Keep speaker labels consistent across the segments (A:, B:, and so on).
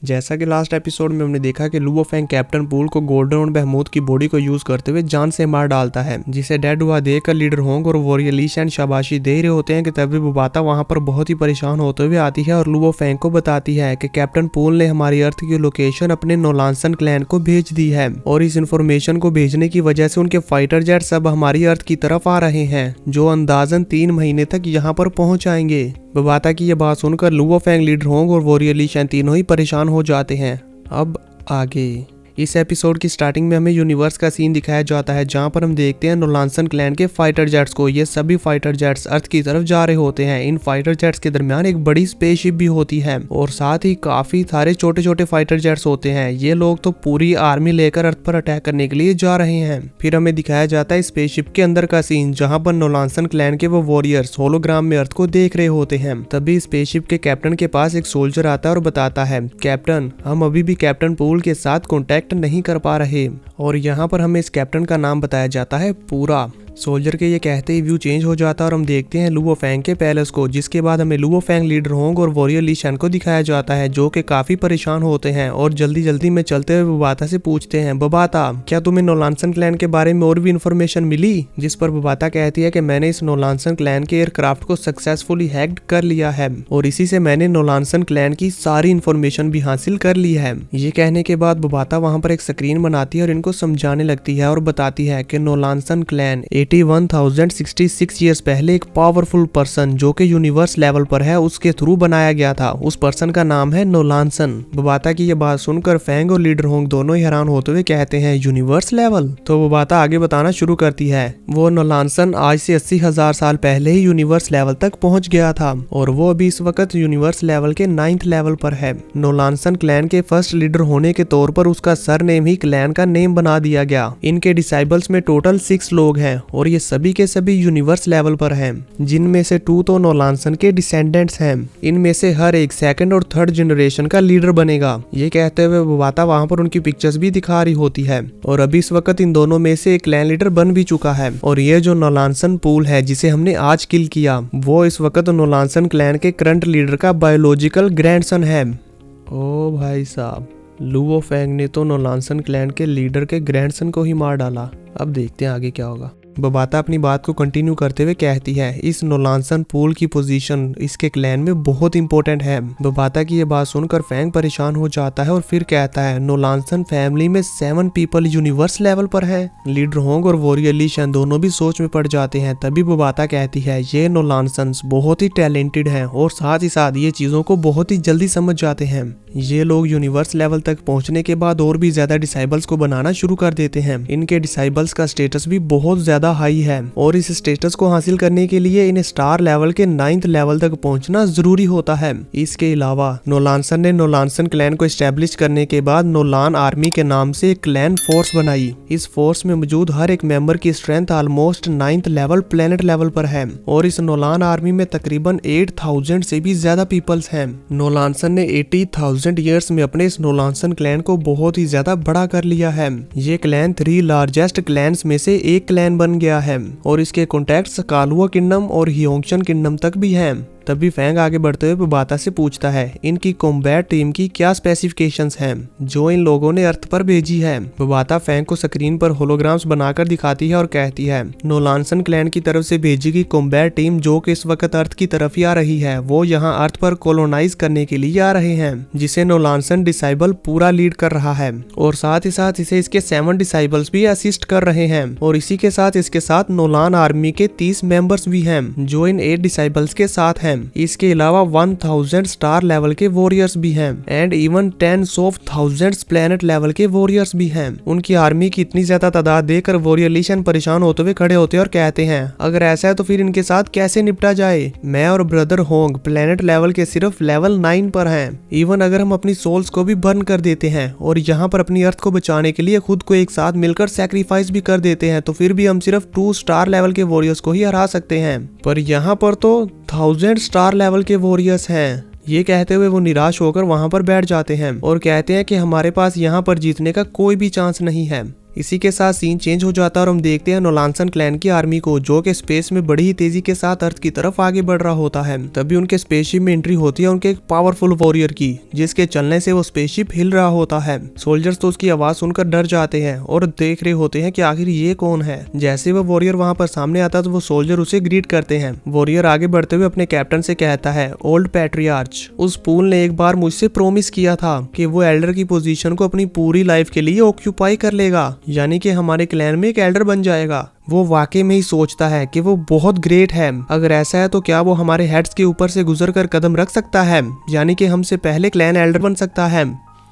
A: जैसा कि last episode में हमने देखा कि लुओ फेंग कैप्टन पूल को गोल्डन और बहमूद की बॉडी को यूज करते हुए जान से मार डालता है, जिसे डेड हुआ देखकर लीडर होंग और वॉरियर ली शैन शाबाशी दे रहे होते हैं कि तभी बुबाता वहां पर बहुत ही परेशान होते हुए आती है और लुओ फेंग को बताती है कि कैप्टन पूल ने हमारी अर्थ की लोकेशन अपने नोलानसन क्लैन को भेज दी है और इस इंफॉर्मेशन को भेजने की वजह से उनके फाइटर जेट सब हमारी अर्थ की तरफ आ रहे हैं, जो अंदाजन 3 महीने तक यहाँ पर पहुंच आएंगे। बुबाता की यह बात सुनकर लुओ फेंग, लीडर होंग और वॉरियर ली शैन तीनों ही परेशान हो जाते हैं। अब आगे इस एपिसोड की स्टार्टिंग में हमें यूनिवर्स का सीन दिखाया जाता है, जहां पर हम देखते हैं नोलानसन क्लैन के फाइटर जेट्स को। ये सभी फाइटर जेट्स अर्थ की तरफ जा रहे होते हैं। इन फाइटर जेट्स के दरमियान एक बड़ी स्पेसशिप भी होती है और साथ ही काफी सारे छोटे छोटे फाइटर जेट्स होते हैं। ये लोग तो पूरी आर्मी लेकर अर्थ पर अटैक करने के लिए जा रहे हैं। फिर हमें दिखाया जाता है स्पेसशिप के अंदर का सीन, जहाँ पर नोलानसन क्लैन के वो वॉरियर्स होलोग्राम में अर्थ को देख रहे होते हैं। तभी स्पेसशिप के कैप्टन के पास एक सोल्जर आता है और बताता है, कैप्टन हम अभी भी कैप्टन पूल के साथ कॉन्टेक्ट नहीं कर पा रहे। और यहाँ पर हमें इस कैप्टन का नाम बताया जाता है पूरा। सोल्जर के ये कहते ही व्यू चेंज हो जाता है और हम देखते हैं लुओ फेंग के पैलेस को, जिसके बाद हमें लुओ फेंग, लीडर होंग और वॉरियर ली शैन को दिखाया जाता है, जो कि काफी परेशान होते हैं और जल्दी जल्दी में चलते हुए बुबाता से पूछते हैं, बुबाता क्या तुम्हें नोलानसन क्लैन के बारे में और भी इन्फॉर्मेशन मिली? जिस पर बुबाता कहती है कि मैंने इस नोलानसन क्लैन के एयरक्राफ्ट को सक्सेसफुली हैक्ड कर लिया है और इसी से मैंने नोलानसन क्लैन की सारी इन्फॉर्मेशन भी हासिल कर ली है। ये कहने के बाद बुबाता वहाँ पर एक स्क्रीन बनाती है और इनको समझाने लगती है और बताती है कि नोलानसन क्लैन 81,066 ईयर्स पहले एक पावरफुल पर्सन जो कि यूनिवर्स लेवल पर है उसके थ्रू बनाया गया था। उस पर्सन का नाम है नोलानसन। बुबाता की ये बात सुनकर फेंग और लीडर होंग दोनों ही हैरान होते हुए कहते हैं, यूनिवर्स लेवल? तो बुबाता आगे बताना शुरू करती है, वो नोलानसन आज से 80,000 साल पहले ही यूनिवर्स लेवल तक पहुंच गया था और वो अभी इस वक्त यूनिवर्स लेवल के 9th लेवल पर है। नोलानसन क्लैन के फर्स्ट लीडर होने के तौर पर उसका सर नेम ही क्लैन का नेम बना दिया गया। इनके डिसाइबल्स में टोटल 6 लोग हैं और ये सभी के सभी यूनिवर्स लेवल पर हैं, जिनमें से 2 तो नोलानसन के डिसेंडेंट्स हैं। इनमें से हर एक 2nd और 3rd जनरेशन का लीडर बनेगा। ये कहते हुए बुबाता वहां पर उनकी पिक्चर्स भी दिखा रही होती है और अभी इस वक्त इन दोनों में से एक क्लैन लीडर बन भी चुका है और ये जो नोलानसन पूल है जिसे हमने आज किल किया, वो इस वक्त नोलानसन क्लैन के करंट लीडर का बायोलॉजिकल ग्रैंडसन है। ओ भाई साहब, लुओ फेंग ने तो नोलानसन क्लैन के लीडर के ग्रैंडसन को ही मार डाला। अब देखते हैं आगे क्या होगा। बुबाता अपनी बात को कंटिन्यू करते हुए कहती है, इस नोलानसन पूल की पोजीशन इसके क्लैन में बहुत इंपॉर्टेंट है। बुबाता की ये बात सुनकर फेंग परेशान हो जाता है और फिर कहता है, नोलानसन फैमिली में 7 पीपल यूनिवर्स लेवल पर है। लीडर होंग और वॉरियर ली शैन दोनों भी सोच में पड़ जाते हैं। तभी बुबाता कहती है, ये नोलानसन्स बहुत ही टैलेंटेड हैं और साथ ही साथ ये चीजों को बहुत ही जल्दी समझ जाते हैं। ये लोग यूनिवर्स लेवल तक पहुंचने के बाद और भी ज्यादा डिसाइबल्स को बनाना शुरू कर देते हैं। इनके डिसाइबल्स का स्टेटस भी बहुत ज्यादा हाई है और इस स्टेटस को हासिल करने के लिए इन्हें स्टार लेवल के 9th लेवल तक पहुंचना जरूरी होता है। इसके अलावा नोलानसन ने नोलानसन क्लैन को एस्टेब्लिश करने के बाद नोलान आर्मी के नाम से एक क्लैन फोर्स बनाई। इस फोर्स में मौजूद हर एक मेंबर की strength almost 9th level planet level पर है और इस नोलान आर्मी में तकरीबन 8,000 से भी ज्यादा पीपल्स हैं। नोलानसन ने 80,000 ईयर्स में अपने इस नोलानसन क्लैन को बहुत ही ज्यादा बड़ा कर लिया है। ये क्लैन 3 लार्जेस्ट क्लैन्स में से एक क्लैन बन गया है और इसके कॉन्टैक्ट्स कालुआ किंगडम और हियोंगशन किंगडम तक भी हैं। तभी फेंग आगे बढ़ते हुए बुबाता से पूछता है, इनकी कॉम्बैट टीम की क्या स्पेसिफिकेशंस हैं जो इन लोगों ने अर्थ पर भेजी है। बुबाता फेंग को स्क्रीन पर होलोग्राम्स बनाकर दिखाती है और कहती है, नोलानसन क्लैन की तरफ से भेजी गई कॉम्बैट टीम जो कि इस वक्त अर्थ की तरफ ही आ रही है, वो यहाँ अर्थ पर कॉलोनाइज करने के लिए आ रहे हैं, जिसे नोलानसन डिसाइबल पूरा लीड कर रहा है और साथ ही साथ इसे इसके 7 डिसाइबल्स भी असिस्ट कर रहे हैं और इसी के साथ इसके साथ नोलान आर्मी के 30 मेंबर्स भी हैं जो इन 8 डिसाइबल्स के साथ हैं। इसके अलावा 1000 स्टार लेवल के वॉरियर्स भी हैं and even 10s of thousands planet level के वॉरियर्स भी हैं। उनकी आर्मी की इतनी ज्यादा तादाद देखकर वॉरियर ली शैन परेशान होते हुए खड़े होते हैं और कहते हैं, अगर ऐसा है तो फिर इनके साथ कैसे निपटा जाए? मैं और ब्रदर होंग प्लेनेट लेवल के सिर्फ लेवल 9 पर हैं। इवन अगर हम अपनी सोल्स को भी बर्न कर देते हैं और यहाँ पर अपनी अर्थ को बचाने के लिए खुद को एक साथ मिलकर सैक्रिफाइस भी कर देते हैं, तो फिर भी हम सिर्फ 2 स्टार लेवल के वॉरियर्स को ही हरा सकते हैं। पर यहाँ पर तो 1000 स्टार लेवल के वॉरियर्स हैं। ये कहते हुए वो निराश होकर वहां पर बैठ जाते हैं और कहते हैं कि हमारे पास यहाँ पर जीतने का कोई भी चांस नहीं है। इसी के साथ सीन चेंज हो जाता है और हम देखते हैं नोलानसन क्लैन की आर्मी को, जो कि स्पेस में बड़ी ही तेजी के साथ अर्थ की तरफ आगे बढ़ रहा होता है। तभी उनके स्पेसशिप में एंट्री होती है उनके एक पावरफुल वॉरियर की, जिसके चलने से वो स्पेसशिप हिल रहा होता है। सोल्जर्स तो उसकी आवाज सुनकर डर जाते हैं और देख रहे होते हैं कि आखिर ये कौन है। जैसे वो वॉरियर वहां पर सामने आता तो वो सोल्जर उसे ग्रीट करते हैं। वॉरियर आगे बढ़ते हुए अपने कैप्टन से कहता है, ओल्ड पैट्रियार्च, उस पूल ने एक बार मुझसे प्रॉमिस किया था कि वो एल्डर की पोजीशन को अपनी पूरी लाइफ के लिए ऑक्यूपाई कर लेगा, यानी कि हमारे क्लैन में एक एल्डर बन जाएगा। वो वाकई में ही सोचता है कि वो बहुत ग्रेट है। अगर ऐसा है तो क्या वो हमारे हेड्स के ऊपर से गुजर कर कदम रख सकता है, यानी कि हमसे पहले क्लैन एल्डर बन सकता है।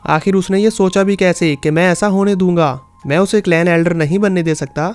A: आखिर उसने ये सोचा भी कैसे कि मैं ऐसा होने दूंगा? मैं उसे क्लैन एल्डर नहीं बनने दे सकता।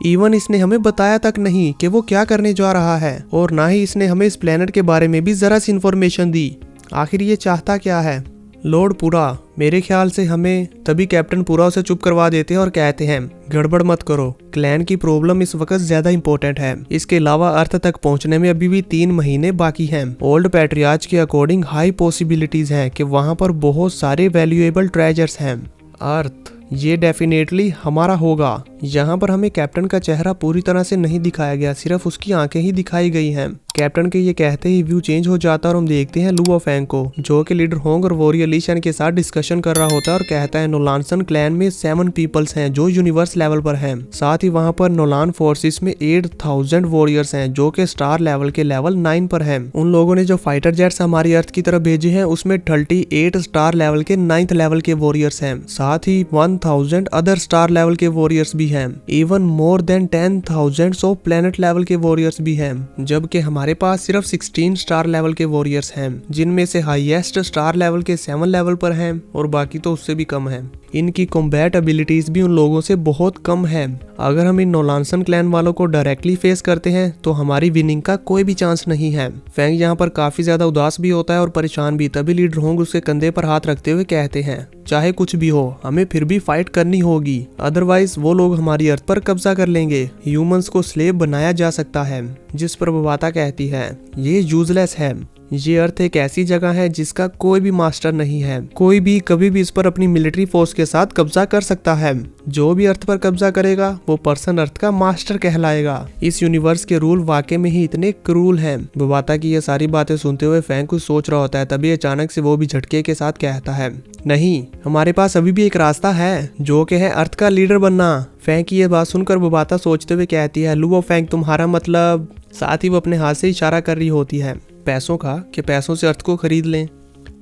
A: इवन इसने हमें बताया तक नहीं कि वो क्या करने जा रहा है, और ना ही इसने हमें इस प्लेनेट के बारे में भी जरा सी इंफॉर्मेशन दी। आखिर ये चाहता क्या है? लॉर्ड पूरा, मेरे ख्याल से हमें तभी कैप्टन पूरा उसे चुप करवा देते हैं और कहते हैं, गड़बड़ मत करो, क्लैन की प्रॉब्लम इस वक्त ज्यादा इंपॉर्टेंट है। इसके अलावा अर्थ तक पहुंचने में अभी भी 3 महीने बाकी हैं। ओल्ड पैट्रियार्च के अकॉर्डिंग हाई पॉसिबिलिटीज हैं कि वहां पर बहुत सारे वैल्यूएबल ट्रेजर्स हैं। अर्थ ये डेफिनेटली हमारा होगा। यहाँ पर हमें कैप्टन का चेहरा पूरी तरह से नहीं दिखाया गया, सिर्फ उसकी आंखें ही दिखाई गई हैं। कैप्टन के ये कहते ही व्यू चेंज हो जाता है और हम देखते हैं लुओ फेंग को, जो कि लीडर होंग और वॉरियर ली शैन के साथ डिस्कशन कर रहा होता है और कहता है नोलानसन क्लैन में 7 पीपल्स हैं जो यूनिवर्स लेवल पर हैं। साथ ही वहाँ पर नोलान फोर्सेस में 8000 वॉरियर्स हैं जो कि स्टार लेवल के लेवल 9 पर हैं। उन लोगों ने जो फाइटर जेट्स हमारी अर्थ की तरफ भेजे हैं उसमें 38 स्टार लेवल के 9th लेवल के वॉरियर्स हैं। साथ ही 1000 अदर स्टार लेवल के वॉरियर्स भी हैं। Even more than 10,000 of planet level के वॉरियर्स भी हैं, जबकि हमारे पास सिर्फ 16 स्टार लेवल के वॉरियर्स हैं, जिनमें से हाईएस्ट स्टार लेवल के 7 लेवल पर हैं और बाकी तो उससे भी कम हैं। इनकी कॉम्बैट एबिलिटीज भी उन लोगों से बहुत कम है। अगर हम इन नोलानसन क्लैन वालों को डायरेक्टली फेस करते हैं तो हमारी विनिंग का कोई भी चांस नहीं है। फेंग यहाँ पर काफी ज्यादा उदास भी होता है और परेशान भी। तभी लीडर होंग उसके कंधे पर हाथ रखते हुए कहते हैं, चाहे कुछ भी हो हमें फिर भी फाइट करनी होगी, अदरवाइज वो लोग हमारी अर्थ पर कब्जा कर लेंगे। ह्यूमंस को स्लेव बनाया जा सकता है। जिस पर बबाता कहती है, ये यूजलेस है। ये अर्थ एक ऐसी जगह है जिसका कोई भी मास्टर नहीं है, कोई भी कभी भी इस पर अपनी मिलिट्री फोर्स के साथ कब्जा कर सकता है। जो भी अर्थ पर कब्जा करेगा वो पर्सन अर्थ का मास्टर कहलाएगा। इस यूनिवर्स के रूल वाकई में ही इतने क्रूल हैं। बबाता की ये सारी बातें सुनते हुए फैंग कुछ सोच रहा होता है। तभी अचानक से वो भी झटके के साथ कहता है, नहीं, हमारे पास अभी भी एक रास्ता है, जो कि है अर्थ का लीडर बनना। फैंग की ये बात सुनकर बबाता सोचते हुए कहती है, लुओ फेंग तुम्हारा मतलब? साथ ही वो अपने हाथ से इशारा कर रही होती है पैसों का, कि पैसों से अर्थ को खरीद लें।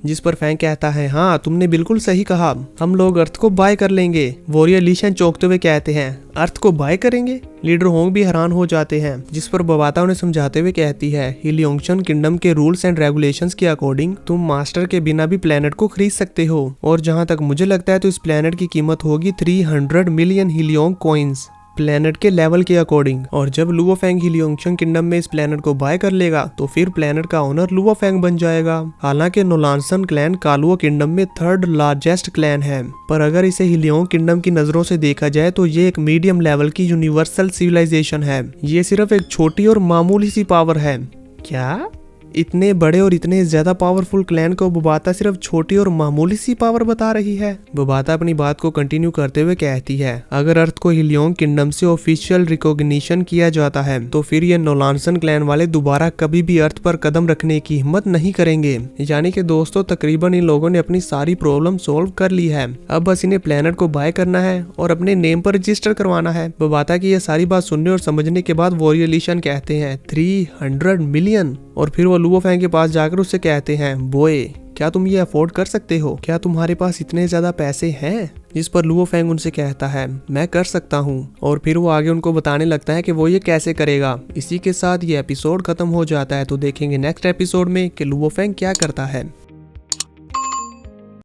A: जिस पर फैंग कहता है, हाँ तुमने बिल्कुल सही कहा, हम लोग अर्थ को बाय कर लेंगे। वॉरियर ली शैन चौंकते हुए कहते हैं, अर्थ को बाय करेंगे? लीडर होंग भी हैरान हो जाते हैं। जिस पर बबाता उन्हें समझाते हुए कहती है, हिलियोंगशन किंगडम के रूल्स एंड रेगुलेशंस के अकॉर्डिंग तुम मास्टर के बिना भी प्लेनेट को खरीद सकते हो, और जहां तक मुझे लगता है तो इस प्लेनेट की कीमत होगी 300 मिलियन हिलियोंग कॉइन्स प्लेनेट के लेवल के अकॉर्डिंग। और जब लुओ फेंग हिलियोंगशन किंगडम में इस प्लेनेट को बाय कर लेगा तो फिर प्लेनेट का ओनर लुओ फेंग बन जाएगा। हालांकि नोलानसन क्लैन कालुओ किंगडम में 3rd लार्जेस्ट क्लैन है, पर अगर इसे हिलियोंग किंगडम की नजरों से देखा जाए तो ये एक मीडियम लेवल की यूनिवर्सल सिविलाइजेशन है। ये सिर्फ एक छोटी और मामूली सी पावर है। क्या? इतने बड़े और इतने ज्यादा पावरफुल क्लैन को बबाता सिर्फ छोटी और मामूली सी पावर बता रही है। बबाता अपनी बात को कंटिन्यू करते हुए कहती है, अगर अर्थ को हिलियोंग किंगडम से ऑफिशियल रिकॉग्निशन किया जाता है तो फिर ये नोलानसन क्लैन वाले दोबारा कभी भी अर्थ पर कदम रखने की हिम्मत नहीं करेंगे। यानी कि दोस्तों, तकरीबन इन लोगों ने अपनी सारी प्रॉब्लम सोल्व कर ली है। अब बस इन्हें प्लेनेट को बाय करना है और अपने नेम पर रजिस्टर करवाना है। बबाता की यह सारी बात सुनने और समझने के बाद वॉरियर ली शैन कहते हैं 300 मिलियन, और फिर वो लुओ फेंग के पास जाकर उससे कहते हैं, बोए क्या तुम ये अफोर्ड कर सकते हो? क्या तुम्हारे पास इतने ज्यादा पैसे हैं? जिस पर लुओ फेंग उनसे कहता है, मैं कर सकता हूँ। और फिर वो आगे उनको बताने लगता है कि वो ये कैसे करेगा। इसी के साथ ये एपिसोड खत्म हो जाता है। तो देखेंगे नेक्स्ट एपिसोड में कि लुओ फेंग क्या करता है।